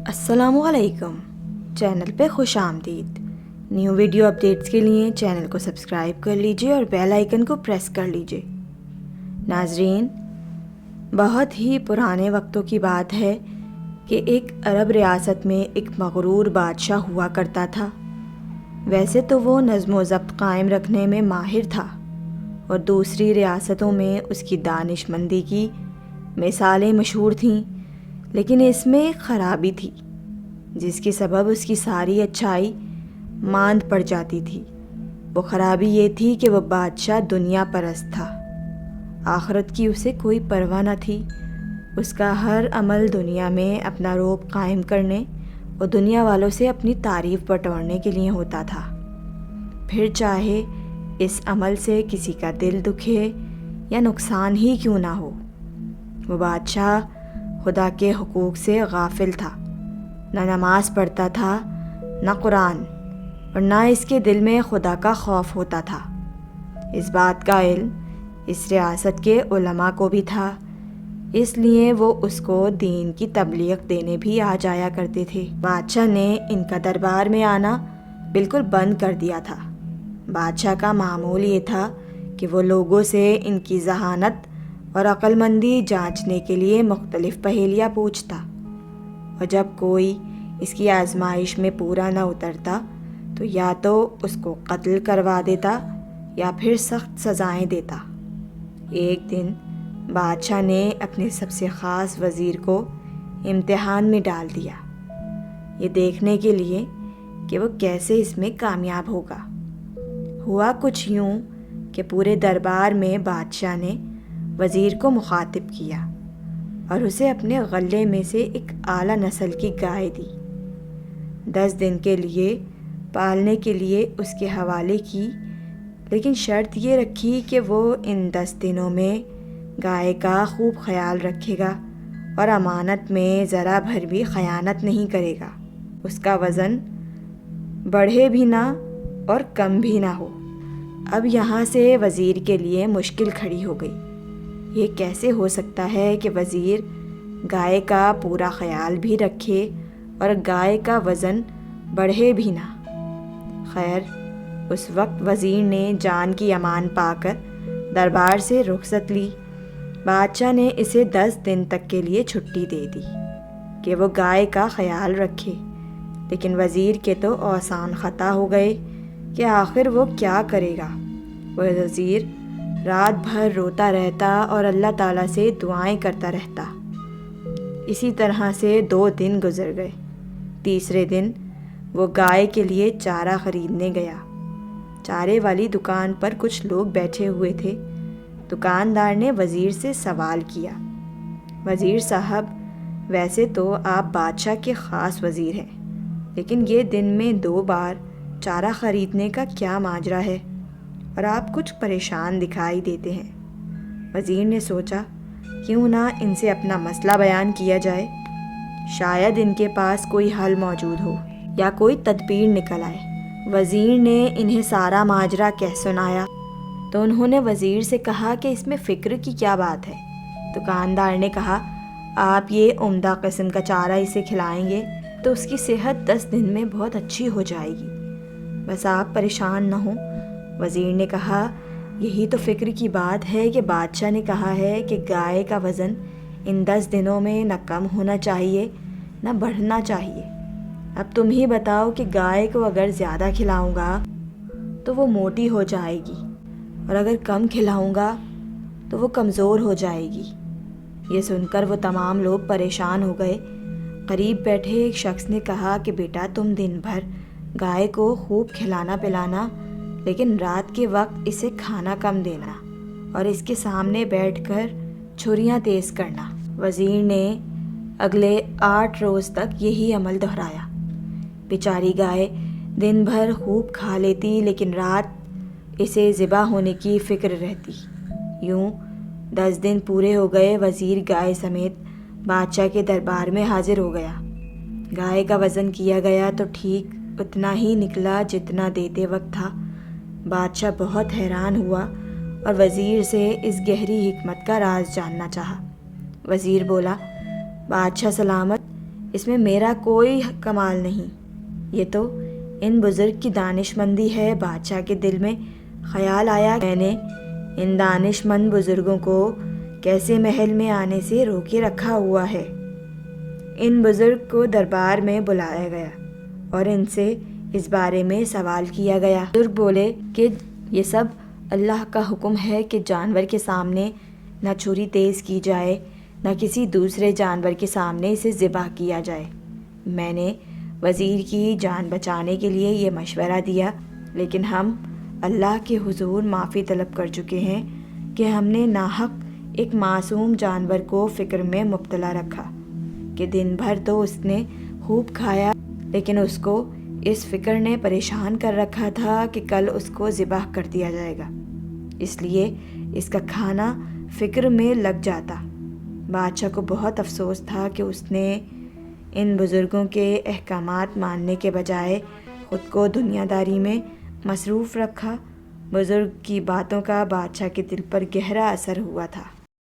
السلام علیکم، چینل پہ خوش آمدید۔ نیو ویڈیو اپڈیٹس کے لیے چینل کو سبسکرائب کر لیجئے اور بیل آئیکن کو پریس کر لیجئے۔ ناظرین، بہت ہی پرانے وقتوں کی بات ہے کہ ایک عرب ریاست میں ایک مغرور بادشاہ ہوا کرتا تھا۔ ویسے تو وہ نظم و ضبط قائم رکھنے میں ماہر تھا اور دوسری ریاستوں میں اس کی دانش مندی کی مثالیں مشہور تھیں، لیکن اس میں ایک خرابی تھی جس کے سبب اس کی ساری اچھائی ماند پڑ جاتی تھی۔ وہ خرابی یہ تھی کہ وہ بادشاہ دنیا پرست تھا۔ آخرت کی اسے کوئی پرواہ نہ تھی۔ اس کا ہر عمل دنیا میں اپنا رعب قائم کرنے اور دنیا والوں سے اپنی تعریف بٹورنے کے لیے ہوتا تھا، پھر چاہے اس عمل سے کسی کا دل دکھے یا نقصان ہی کیوں نہ ہو۔ وہ بادشاہ خدا کے حقوق سے غافل تھا، نہ نماز پڑھتا تھا، نہ قرآن، اور نہ اس کے دل میں خدا کا خوف ہوتا تھا۔ اس بات کا علم اس ریاست کے علماء کو بھی تھا، اس لیے وہ اس کو دین کی تبلیغ دینے بھی آ جایا کرتے تھے۔ بادشاہ نے ان کا دربار میں آنا بالکل بند کر دیا تھا۔ بادشاہ کا معمول یہ تھا کہ وہ لوگوں سے ان کی ذہانت اور عقل مندی جانچنے کے لیے مختلف پہیلیاں پوچھتا، اور جب کوئی اس کی آزمائش میں پورا نہ اترتا تو یا تو اس کو قتل کروا دیتا یا پھر سخت سزائیں دیتا۔ ایک دن بادشاہ نے اپنے سب سے خاص وزیر کو امتحان میں ڈال دیا، یہ دیکھنے کے لیے کہ وہ کیسے اس میں کامیاب ہوگا۔ ہوا کچھ یوں کہ پورے دربار میں بادشاہ نے وزیر کو مخاطب کیا اور اسے اپنے غلے میں سے ایک اعلیٰ نسل کی گائے دی۔ 10 دن کے لیے پالنے کے لیے اس کے حوالے کی، لیکن شرط یہ رکھی کہ وہ ان 10 دنوں میں گائے کا خوب خیال رکھے گا اور امانت میں ذرا بھر بھی خیانت نہیں کرے گا۔ اس کا وزن بڑھے بھی نہ اور کم بھی نہ ہو۔ اب یہاں سے وزیر کے لیے مشکل کھڑی ہو گئی۔ یہ کیسے ہو سکتا ہے کہ وزیر گائے کا پورا خیال بھی رکھے اور گائے کا وزن بڑھے بھی نہ؟ خیر، اس وقت وزیر نے جان کی امان پا کر دربار سے رخصت لی۔ بادشاہ نے اسے 10 دن تک کے لیے چھٹی دے دی کہ وہ گائے کا خیال رکھے، لیکن وزیر کے تو اوسان خطا ہو گئے کہ آخر وہ کیا کرے گا۔ وہ وزیر رات بھر روتا رہتا اور اللہ تعالیٰ سے دعائیں کرتا رہتا۔ اسی طرح سے 2 دن گزر گئے۔ تیسرے دن وہ گائے کے لیے چارہ خریدنے گیا۔ چارے والی دکان پر کچھ لوگ بیٹھے ہوئے تھے۔ دکاندار نے وزیر سے سوال کیا، وزیر صاحب، ویسے تو آپ بادشاہ کے خاص وزیر ہیں، لیکن یہ دن میں 2 بار چارہ خریدنے کا کیا ماجرا ہے اور آپ کچھ پریشان دکھائی دیتے ہیں؟ وزیر نے سوچا کیوں نہ ان سے اپنا مسئلہ بیان کیا جائے، شاید ان کے پاس کوئی حل موجود ہو یا کوئی تدبیر نکل آئے۔ وزیر نے انہیں سارا ماجرا کہہ سنایا تو انہوں نے وزیر سے کہا کہ اس میں فکر کی کیا بات ہے۔ دکاندار نے کہا، آپ یہ عمدہ قسم کا چارہ اسے کھلائیں گے تو اس کی صحت 10 دن میں بہت اچھی ہو جائے گی، بس آپ پریشان نہ ہوں۔ وزیر نے کہا، یہی تو فکر کی بات ہے کہ بادشاہ نے کہا ہے کہ گائے کا وزن ان 10 دنوں میں نہ کم ہونا چاہیے نہ بڑھنا چاہیے۔ اب تم ہی بتاؤ کہ گائے کو اگر زیادہ کھلاؤں گا تو وہ موٹی ہو جائے گی اور اگر کم کھلاؤں گا تو وہ کمزور ہو جائے گی۔ یہ سن کر وہ تمام لوگ پریشان ہو گئے۔ قریب بیٹھے ایک شخص نے کہا کہ بیٹا، تم دن بھر گائے کو خوب کھلانا پلانا، لیکن رات کے وقت اسے کھانا کم دینا اور اس کے سامنے بیٹھ کر چھریاں تیز کرنا۔ وزیر نے اگلے 8 روز تک یہی عمل دہرایا۔ بیچاری گائے دن بھر خوب کھا لیتی، لیکن رات اسے ذبح ہونے کی فکر رہتی۔ یوں 10 دن پورے ہو گئے۔ وزیر گائے سمیت بادشاہ کے دربار میں حاضر ہو گیا۔ گائے کا وزن کیا گیا تو ٹھیک اتنا ہی نکلا جتنا دیتے وقت تھا۔ بادشاہ بہت حیران ہوا اور وزیر سے اس گہری حکمت کا راز جاننا چاہا۔ وزیر بولا، بادشاہ سلامت، اس میں میرا کوئی کمال نہیں، یہ تو ان بزرگ کی دانش مندی ہے۔ بادشاہ کے دل میں خیال آیا میں نے ان دانش مند بزرگوں کو کیسے محل میں آنے سے روکے رکھا ہوا ہے۔ ان بزرگ کو دربار میں بلایا گیا اور ان سے اس بارے میں سوال کیا گیا۔ بزرگ بولے کہ یہ سب اللہ کا حکم ہے کہ جانور کے سامنے نہ چھری تیز کی جائے، نہ کسی دوسرے جانور کے سامنے اسے ذبح کیا جائے۔ میں نے وزیر کی جان بچانے کے لیے یہ مشورہ دیا، لیکن ہم اللہ کے حضور معافی طلب کر چکے ہیں کہ ہم نے ناحق ایک معصوم جانور کو فکر میں مبتلا رکھا کہ دن بھر تو اس نے خوب کھایا، لیکن اس کو اس فکر نے پریشان کر رکھا تھا کہ کل اس کو ذبح کر دیا جائے گا، اس لیے اس کا کھانا فکر میں لگ جاتا۔ بادشاہ کو بہت افسوس تھا کہ اس نے ان بزرگوں کے احکامات ماننے کے بجائے خود کو دنیا داری میں مصروف رکھا۔ بزرگ کی باتوں کا بادشاہ کے دل پر گہرا اثر ہوا تھا۔